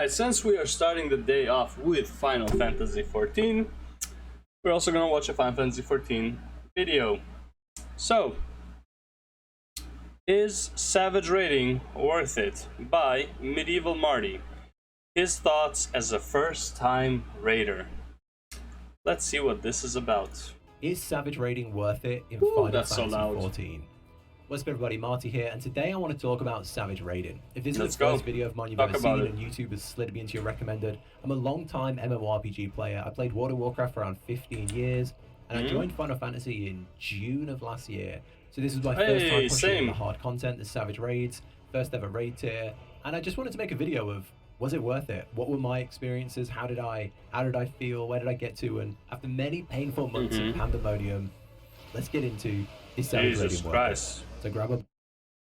And since we are starting the day off with Final Fantasy XIV, we're also gonna watch a Final Fantasy XIV video. So, is Savage Raiding worth it? By Medieval Marty. His thoughts as a first-time raider. Let's see what this is about. Is Savage Raiding worth it in Final that's Fantasy so loud. XIV? What's up everybody, Marty here, and today I want to talk about Savage Raiding. If this is Let's the go. first video of mine you've Talk ever about seen it. and YouTube has slid me into your recommended, I'm a long-time MMORPG player. I played World of Warcraft for around 15 years, and I joined Final Fantasy in June of last year. So this is my first time pushing the hard content, the Savage Raids, first ever raid tier, and I just wanted to make a video of, was it worth it? What were my experiences? How did I feel? Where did I get to? And after many painful months of pandemonium, let's get into this Savage Raiding Jesus worth Christ. it. So grab a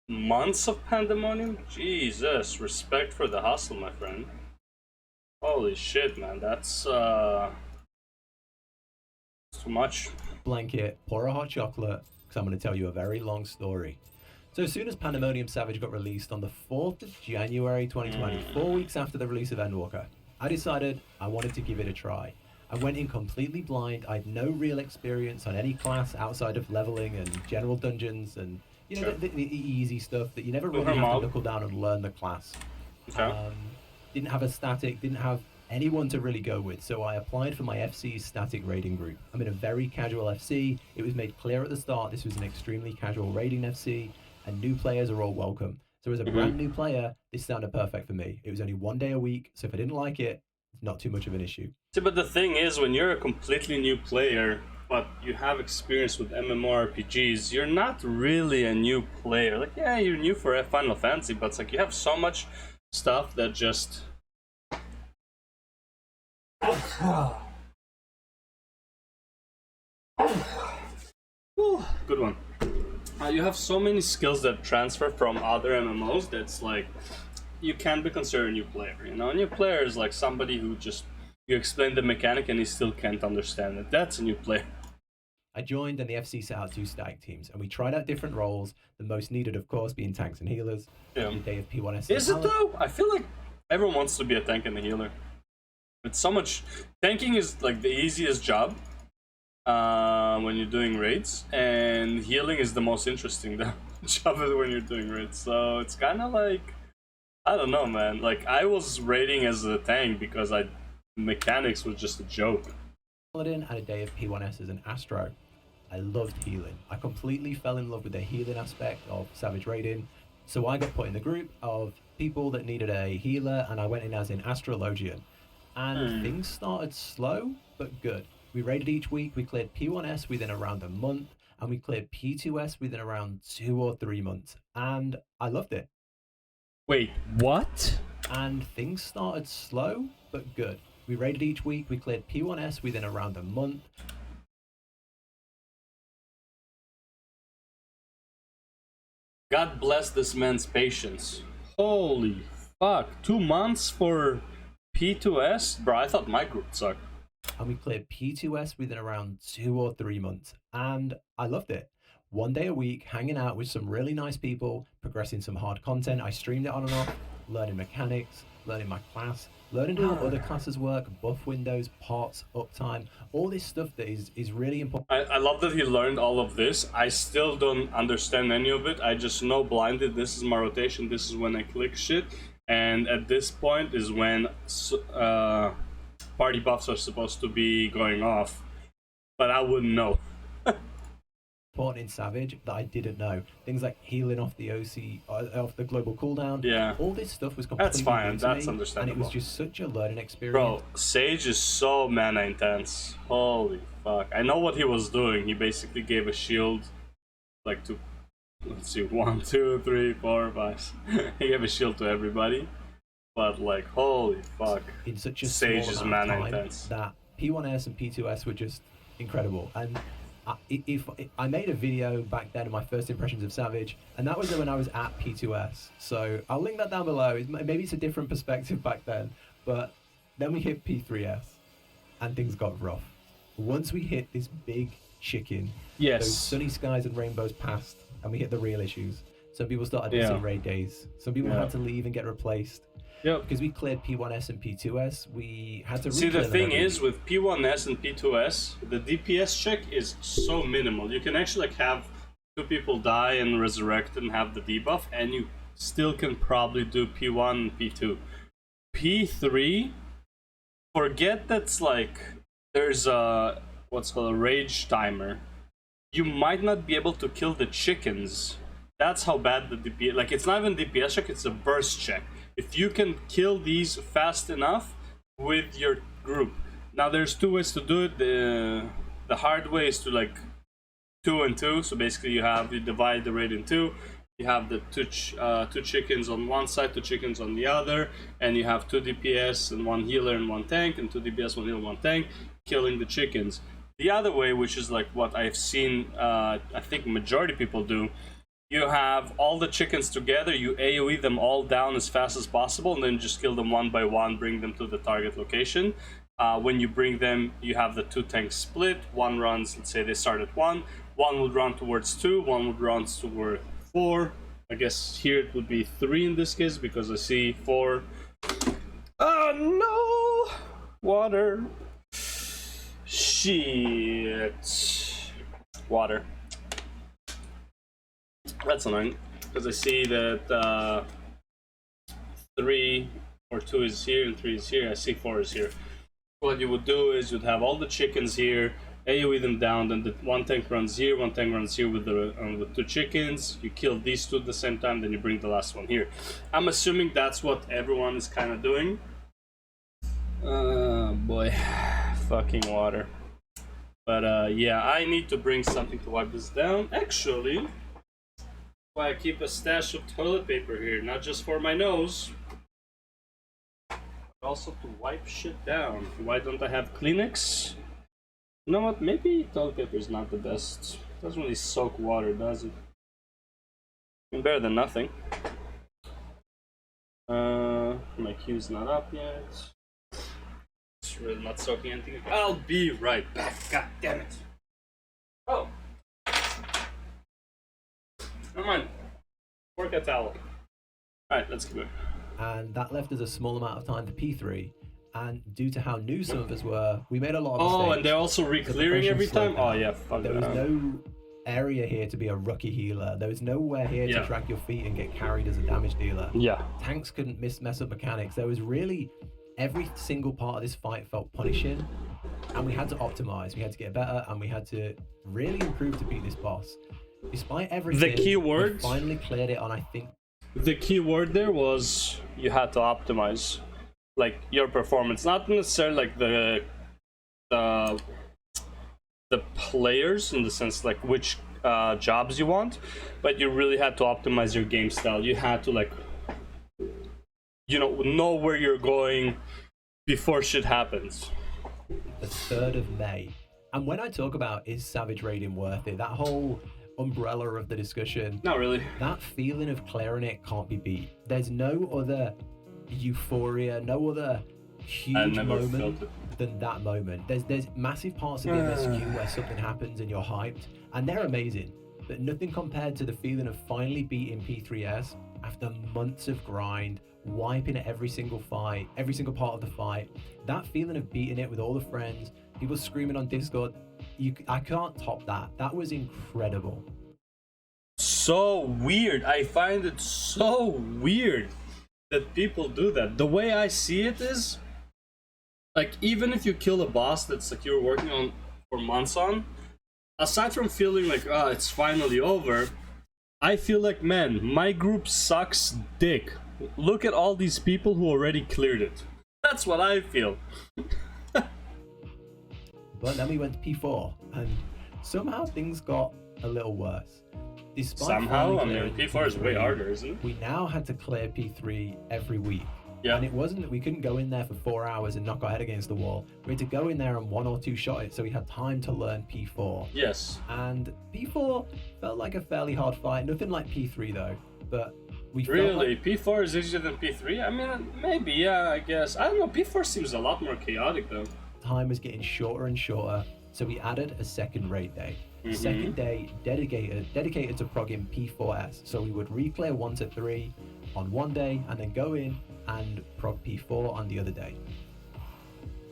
Months of pandemonium? Jesus, respect for the hustle, my friend. Holy shit, man, that's too much. blanket, pour a hot chocolate, because I'm going to tell you a very long story. So as soon as Pandemonium Savage got released on the 4th of January 2020, 4 weeks after the release of Endwalker, I decided I wanted to give it a try. I went in completely blind. I had no real experience on any class outside of leveling and general dungeons and the easy stuff that you never really have to knuckle down and learn the class. Didn't have a static, didn't have anyone to really go with, so I applied for my FC's static raiding group. I'm in a very casual FC. It was made clear at the start this was an extremely casual raiding FC, and new players are all welcome. So as a brand new player, this sounded perfect for me. It was only 1 day a week, so if I didn't like it, it's not too much of an issue. See, but the thing is, when you're a completely new player, but you have experience with MMORPGs, you're not really a new player. Like, yeah, you're new for Final Fantasy, but it's like you have so much stuff that just... Good one. You have so many skills that transfer from other MMOs that's like, you can be considered a new player, you know? A new player is like somebody who just, you explain the mechanic and he still can't understand it. That's a new player. I joined and the FC set out 2 static teams, and we tried out different roles, the most needed of course being tanks and healers. Yeah. The day of P1S. Is it though? I feel like everyone wants to be a tank and a healer. It's so much... Tanking is like the easiest job when you're doing raids, and healing is the most interesting job when you're doing raids. So it's kind of like, I don't know, man. Like, I was raiding as a tank because mechanics was just a joke. Paladin and a day of P1S as an Astro. I loved healing. I completely fell in love with the healing aspect of Savage Raiding. So I got put in the group of people that needed a healer, and I went in as an Astrologian. And things started slow, but good. We raided each week, we cleared P1S within around a month, and we cleared P2S within around 2 or 3 months. And I loved it. Wait, what? And things started slow, but good. We raided each week, we cleared P1S within around a month. God bless this man's patience. Holy fuck, 2 months for P2S? Bro, I thought my group sucked. And we cleared P2S within around 2 or 3 months. And I loved it. 1 day a week, hanging out with some really nice people, progressing some hard content. I streamed it on and off, learning mechanics, learning my class, learning how other classes work, buff windows, pots, uptime, all this stuff that is really important. I love that he learned all of this. I still don't understand any of it. I just know blinded, this is my rotation, this is when I click shit. And at this point is when party buffs are supposed to be going off. But I wouldn't know. Important in Savage that I didn't know. Things like healing off the OC, off the global cooldown. Yeah. All this stuff was completely That's fine, new to that's me, understandable. and it was just such a learning experience. Bro, Sage is so mana intense. Holy fuck. I know what he was doing. He basically gave a shield, like to, let's see, 1, 2, 3, 4, 5. He gave a shield to everybody. But like, holy fuck. In such a Sage small is amount mana of time intense. that P1S and P2S were just incredible. And if I made a video back then of my first impressions of Savage, and that was when I was at P2S. So I'll link that down below. Maybe it's a different perspective back then, but then we hit P3S and things got rough. Once we hit this big chicken, those sunny skies and rainbows passed, and we hit the real issues. Some people started missing raid days. Some people had to leave and get replaced. Yep. Because we cleared P1S and P2S, we had to See, the re-clear them thing every is, week. with P1S and P2S, the DPS check is so minimal. You can actually like have 2 people die and resurrect and have the debuff, and you still can probably do P1 and P2. P3, forget that's like, there's a, what's called a rage timer. You might not be able to kill the chickens. That's how bad the DPS, like it's not even DPS check, it's a burst check. If you can kill these fast enough with your group. Now there's 2 ways to do it. The hard way is to like 2 and 2. So basically you divide the raid in 2. You have the two chickens on one side, 2 chickens on the other, and you have 2 DPS and 1 healer and 1 tank, and 2 DPS, 1 healer, 1 tank, killing the chickens. The other way, which is like what I've seen, I think majority people do, you have all the chickens together, you AoE them all down as fast as possible, and then just kill them one by one, bring them to the target location. When you bring them, you have the 2 tanks split. One runs, let's say they start at 1, one would run towards 2, one would run toward 4. I guess here it would be 3 in this case, because I see 4. Oh no! Water. Shit. Water. That's annoying, because I see that 3 or 2 is here and 3 is here. I see 4 is here. What you would do is you'd have all the chickens here, AoE them down, then the 1 tank runs here, 1 tank runs here with 2 chickens. You kill these 2 at the same time, then you bring the last one here. I'm assuming that's what everyone is kind of doing. Boy, fucking water. But yeah, I need to bring something to wipe this down. Actually, why I keep a stash of toilet paper here, not just for my nose, but also to wipe shit down. Why don't I have Kleenex? You know what, maybe toilet paper is not the best. It doesn't really soak water, does it? Better than nothing. My queue's not up yet. It's really not soaking anything. I'll be right back, god damn it. Oh. Never mind. Work a towel. Alright, let's keep it. And that left us a small amount of time for P3. And due to how new some of us were, we made a lot of mistakes. Oh, and they're also re-clearing every time? Oh yeah, fuck There was that. no area here to be a rookie healer. There was nowhere here to drag your feet and get carried as a damage dealer. Yeah. Tanks couldn't mess up mechanics. There was really, every single part of this fight felt punishing. And we had to optimize. We had to get better, and we had to really improve to beat this boss. Despite everything, The key word, we finally cleared it on, I think. The key word there was you had to optimize, like, your performance, not necessarily like the players in the sense like which jobs you want, but you really had to optimize your game style. You had to, like, you know where you're going before shit happens. The 3rd of May. And when I talk about is Savage Raiding worth it, that whole umbrella of the discussion, Not really. that feeling of clearing it can't be beat. There's no other euphoria, no other huge moment than that moment. There's massive parts of the MSQ where something happens and you're hyped, and they're amazing, but nothing compared to the feeling of finally beating P3S after months of grind, wiping at every single fight, every single part of the fight. That feeling of beating it with all the friends, people screaming on Discord, I can't top that. That was incredible. So weird. I find it so weird that people do that. The way I see it is, like, even if you kill a boss that's like you're working on for months on, aside from feeling like, oh, it's finally over, I feel like, man, my group sucks dick. Look at all these people who already cleared it. That's what I feel. But then we went to P4, and somehow things got a little worse. Despite Somehow? I mean, clearing P4 is way harder, isn't it? We now had to clear P3 every week. Yeah. And it wasn't that we couldn't go in there for 4 hours and knock our head against the wall. We had to go in there and 1 or 2 shot it, so we had time to learn P4. Yes. And P4 felt like a fairly hard fight. Nothing like P3 though, but we felt Really? like P4 is easier than P3? I mean, maybe, yeah, I guess. I don't know, P4 seems a lot more chaotic though. time was getting shorter and shorter, so we added a second raid day. Second day dedicated to progging P4S. So we would re-clear 1 to 3 on one day and then go in, and prog P4 on the other day.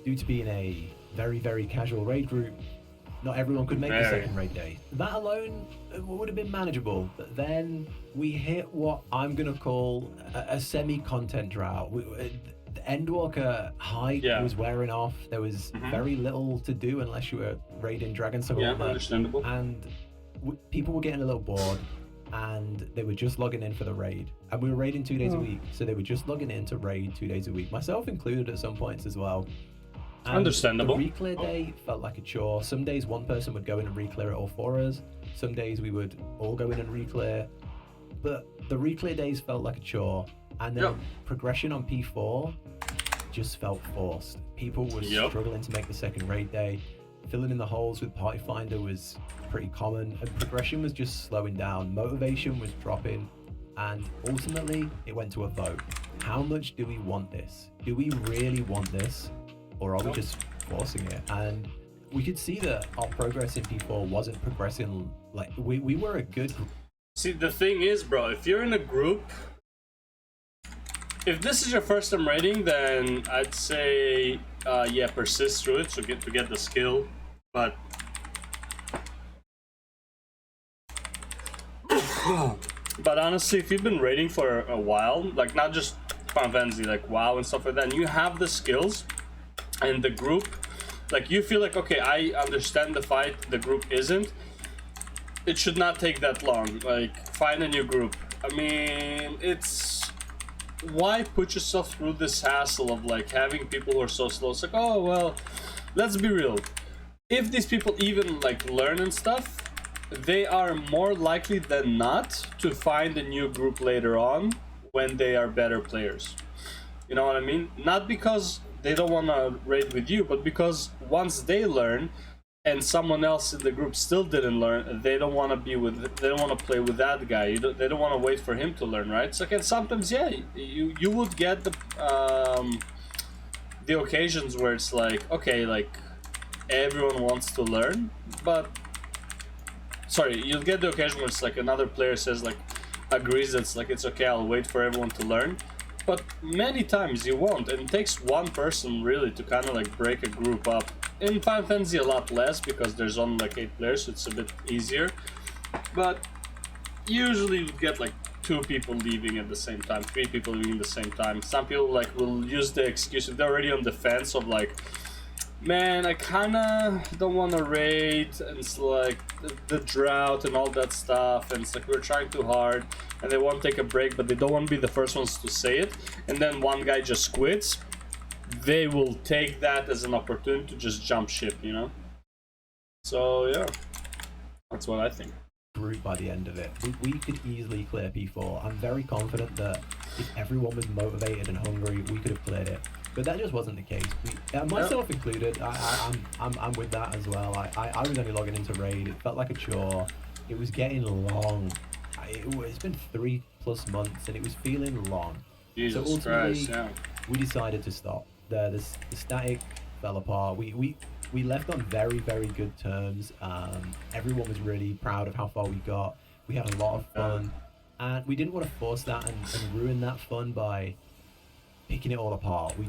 Due to being a very, very casual raid group, not everyone could make the second raid day. That alone would have been manageable, but then we hit what I'm going to call a semi-content drought. The Endwalker hype was wearing off. There was very little to do unless you were raiding Dragon Soul. Yeah, understandable. And people were getting a little bored, and they were just logging in for the raid. And we were raiding 2 days a week, so they were just logging in to raid 2 days a week, myself included at some points as well. And understandable. The reclear day felt like a chore. Some days one person would go in and reclear it all for us. Some days we would all go in and reclear. But the reclear days felt like a chore. And then progression on P4 just felt forced. People were struggling to make the second raid day. Filling in the holes with Party Finder was pretty common. And progression was just slowing down. Motivation was dropping. And ultimately, it went to a vote. How much do we want this? Do we really want this? Or are we just forcing it? And we could see that our progress in P4 wasn't progressing. Like we were a good group. See, the thing is, bro, if you're in a group, if this is your first time raiding, then I'd say persist through it to get the skill. But honestly, if you've been raiding for a while, like not just Final Fantasy, like WoW and stuff like that, and you have the skills, and the group, like you feel like, okay, I understand the fight, the group isn't, it should not take that long. Like, find a new group. I mean, it's, why put yourself through this hassle of like having people who are so slow? It's like, oh well, let's be real, if these people even like learn and stuff, they are more likely than not to find a new group later on when they are better players. You know what I mean? Not because they don't want to raid with you, but because once they learn and someone else in the group still didn't learn, they don't want to be with, they don't want to play with that guy. They don't want to wait for him to learn, right? So sometimes, yeah, you would get the occasions where it's like, okay, like everyone wants to learn, but sorry, you'll get the occasion where it's like another player says, like, agrees that it's like, it's okay, I'll wait for everyone to learn. But many times you won't, and it takes one person really to kind of like break a group up. In Final Fantasy a lot less because there's only like 8 players, so it's a bit easier. But usually you get like 2 people leaving at the same time, 3 people leaving at the same time. Some people like will use the excuse if they're already on the fence of like, man, I kinda don't want to raid, and it's like the drought and all that stuff, and it's like we're trying too hard, and they want to take a break, but they don't want to be the first ones to say it, and then one guy just quits. They will take that as an opportunity to just jump ship, you know? So, yeah, that's what I think. Group by the end of it, we could easily clear P4. I'm very confident that if everyone was motivated and hungry, we could have cleared it. But that just wasn't the case. Myself included, I'm with that as well. I was only logging into raid. It felt like a chore. It was getting long. It's been 3+ months and it was feeling long. Jesus so ultimately, Christ, yeah. We decided to stop. The static fell apart. We left on very, very good terms. Everyone was really proud of how far we got. We had a lot of fun. And we didn't want to force that and ruin that fun by picking it all apart. We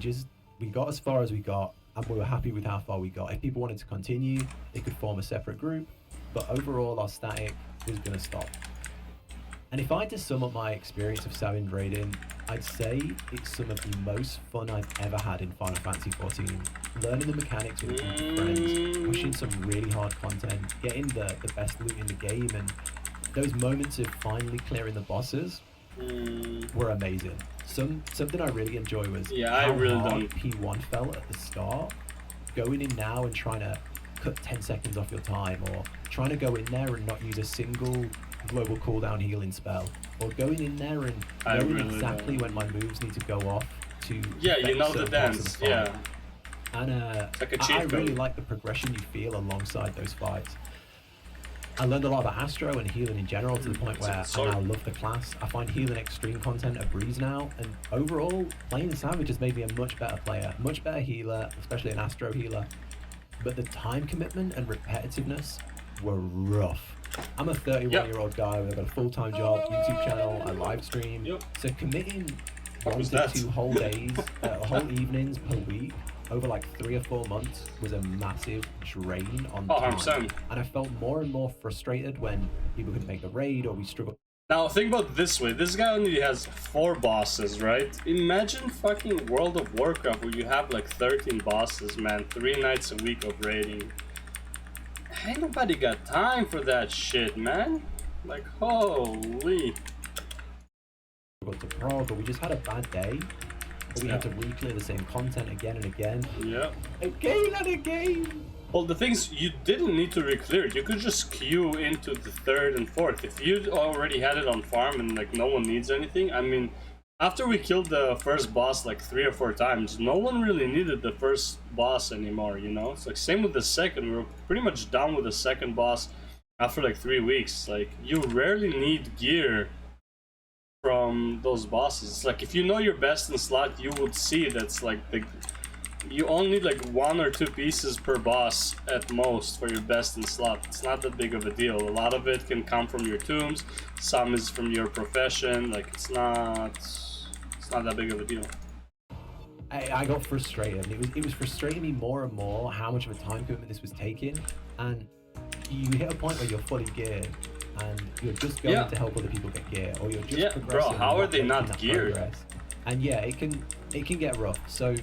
got as far as we got, and we were happy with how far we got. If people wanted to continue, they could form a separate group, but overall our static was going to stop. And if I had to sum up my experience of Savage raiding, I'd say it's some of the most fun I've ever had in Final Fantasy XIV. Learning the mechanics with a group of friends, pushing some really hard content, getting the best loot in the game, and those moments of finally clearing the bosses were amazing. Something I really enjoy was how hard P1 felt at the start. Going in now and trying to cut 10 seconds off your time, or trying to go in there and not use a single global cooldown healing spell, or going in there and knowing exactly when my moves need to go off to you know the dance, And like I really like the progression you feel alongside those fights. I learned a lot about Astro and healing in general to the point where I now love the class. I find healing extreme content a breeze now, and overall, playing Savage has made me a much better player, much better healer, especially an Astro healer. But the time commitment and repetitiveness were rough. I'm a 31-year-old guy with a full-time job, YouTube channel, I live stream. So committing What was 1 to that? 2 whole days, whole evenings per week, over like 3 or 4 months was a massive drain on Oh, time. 100%. And I felt more and more frustrated when people couldn't make the raid or we struggled. Now think about it this way, this guy only has 4 bosses, right? Imagine fucking World of Warcraft where you have like 13 bosses, man, 3 nights a week of raiding. Ain't nobody got time for that shit, man. Like, holy. To prog, or we just had a bad day, or we had to re-clear the same content again and again. Yeah. Again and again! Well, the things you didn't need to re-clear it. You could just queue into the 3rd and 4th. If you already had it on farm and like no one needs anything, I mean, after we killed the first boss like 3 or 4 times, no one really needed the first boss anymore, you know? It's like same with the second. We were pretty much done with the second boss after like 3 weeks. Like, you rarely need gear from those bosses. It's like if you know your best in slot, you would see that's like you only need like 1 or 2 pieces per boss at most for your best in slot. It's not that big of a deal. A lot of it can come from your tombs, some is from your profession. Like it's not that big of a deal. I got frustrated. It was frustrating me more and more how much of a time commitment this was taking, and you hit a point where you're fully geared and you're just going to help other people get gear, or you're just progressing. Bro, how are they not geared? Progress. And yeah, it can get rough. So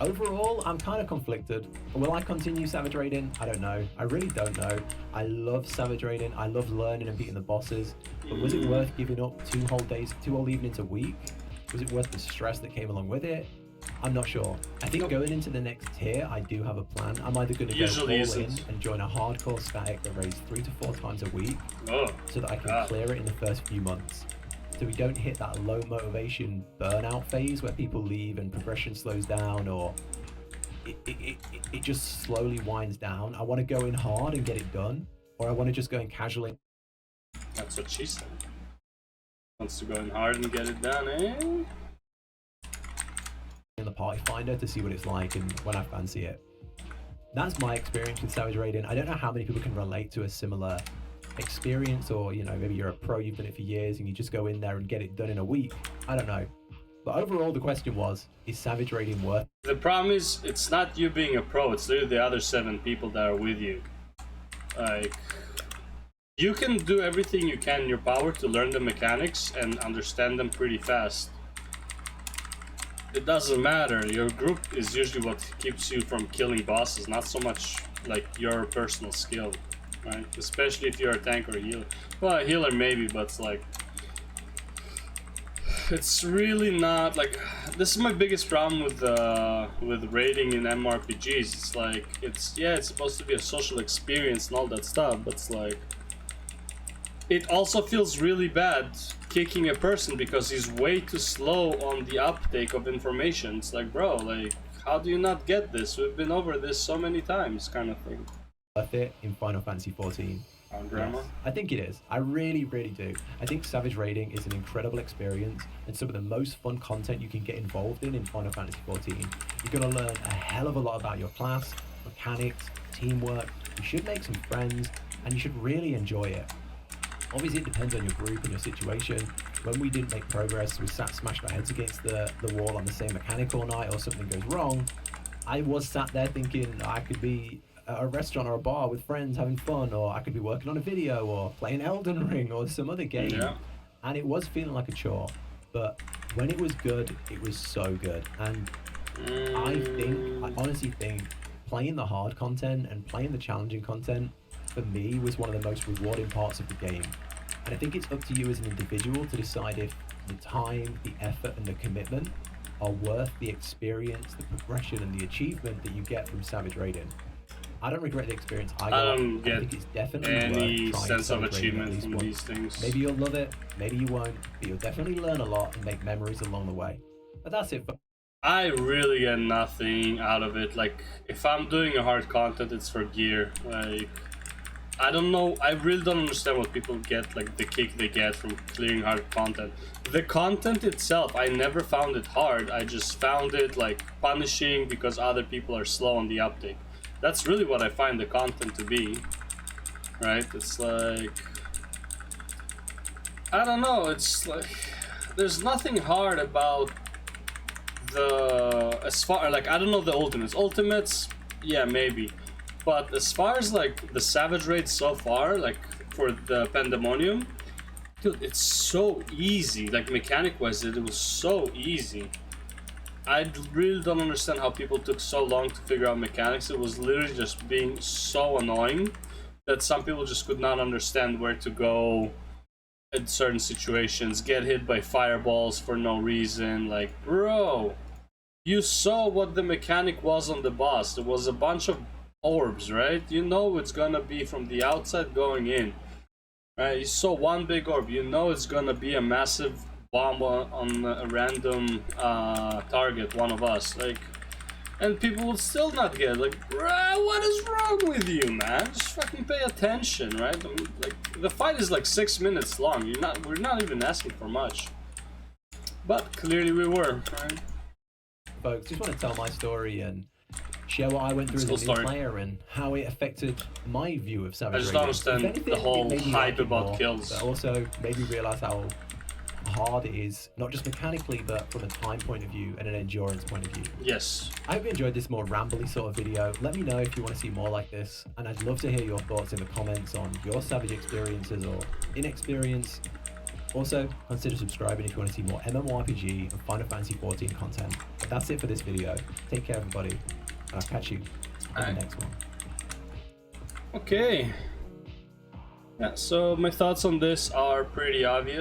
overall, I'm kind of conflicted. Will I continue Savage raiding? I don't know. I really don't know. I love Savage raiding. I love learning and beating the bosses. But was it worth giving up 2 whole days, 2 whole evenings a week? Was it worth the stress that came along with it? I'm not sure. I think going into the next tier, I do have a plan. I'm either going to go all in and join a hardcore static that raids 3 to 4 times a week, so that I can clear it in the first few months, so we don't hit that low motivation burnout phase where people leave and progression slows down, or it just slowly winds down. I want to go in hard and get it done, or I want to just go in casually. That's what she said. Wants to go in hard and get it done, eh? In the party finder to see what it's like and when I fancy it. That's my experience with Savage raiding. I don't know how many people can relate to a similar experience, or you know, maybe you're a pro, you've done it for years and you just go in there and get it done in a week. I don't know. But overall the question was, is Savage raiding worth it? The problem is, it's not you being a pro, it's literally the other 7 people that are with you. Like, you can do everything you can in your power to learn the mechanics and understand them pretty fast. It doesn't matter, your group is usually what keeps you from killing bosses, not so much like your personal skill, right? Especially if you're a tank or a healer. Well, a healer maybe, but it's like, it's really not like, this is my biggest problem with raiding in MMORPGs. It's like, it's supposed to be a social experience and all that stuff, but it's like, it also feels really bad kicking a person because he's way too slow on the uptake of information. It's like, bro, like, how do you not get this? We've been over this so many times, kind of thing. Worth it in Final Fantasy XIV? Yes, I think it is. I really, really do. I think Savage raiding is an incredible experience and some of the most fun content you can get involved in Final Fantasy XIV. You're going to learn a hell of a lot about your class, mechanics, teamwork. You should make some friends, and you should really enjoy it. Obviously, it depends on your group and your situation. When we didn't make progress, we smashed our heads against the wall on the same mechanic all night, or something goes wrong, I was sat there thinking I could be at a restaurant or a bar with friends having fun, or I could be working on a video or playing Elden Ring or some other game. Yeah. And it was feeling like a chore. But when it was good, it was so good. And I honestly think playing the hard content and playing the challenging content for me was one of the most rewarding parts of the game. And I think it's up to you as an individual to decide if the time, the effort and the commitment are worth the experience, the progression and the achievement that you get from Savage raiding. I don't regret the experience I got. I don't get think it's definitely any worth sense of Savage raiding achievement from these things. Maybe you'll love it, maybe you won't, but you'll definitely learn a lot and make memories along the way. But that's it. I really get nothing out of it. Like, if I'm doing a hard content, it's for gear. Like, I don't know, I really don't understand what people get, like the kick they get from clearing hard content. The content itself, I never found it hard, I just found it like punishing because other people are slow on the uptake. That's really what I find the content to be, right? It's like, I don't know, it's like, there's nothing hard about the, as far, like, I don't know the ultimates, yeah, maybe, but as far as like the savage raids so far, like for the Pandemonium, dude, it's so easy. Like mechanic wise, it was so easy. I really don't understand how people took so long to figure out mechanics. It was literally just being so annoying that some people just could not understand where to go in certain situations, get hit by fireballs for no reason. Like, bro, you saw what the mechanic was on the boss. There was a bunch of orbs, right? You know it's gonna be from the outside going in, right? You saw one big orb, you know it's gonna be a massive bomb on a random target, one of us, like, and people will still not get it. Like, bruh, what is wrong with you, man? Just fucking pay attention, right? I mean, like, the fight is like 6 minutes long. We're not even asking for much, but clearly we were, right? Folks, just want to tell my story and share what I went through as a new player and how it affected my view of Savage I just Raiding. don't understand the whole hype about kills. But also made me realize how hard it is, not just mechanically, but from a time point of view and an endurance point of view. Yes. I hope you enjoyed this more rambly sort of video. Let me know if you want to see more like this, and I'd love to hear your thoughts in the comments on your Savage experiences or inexperience. Also, consider subscribing if you want to see more MMORPG and Final Fantasy XIV content. But that's it for this video. Take care, everybody. I'll catch you in the next one. Okay. Yeah, so my thoughts on this are pretty obvious.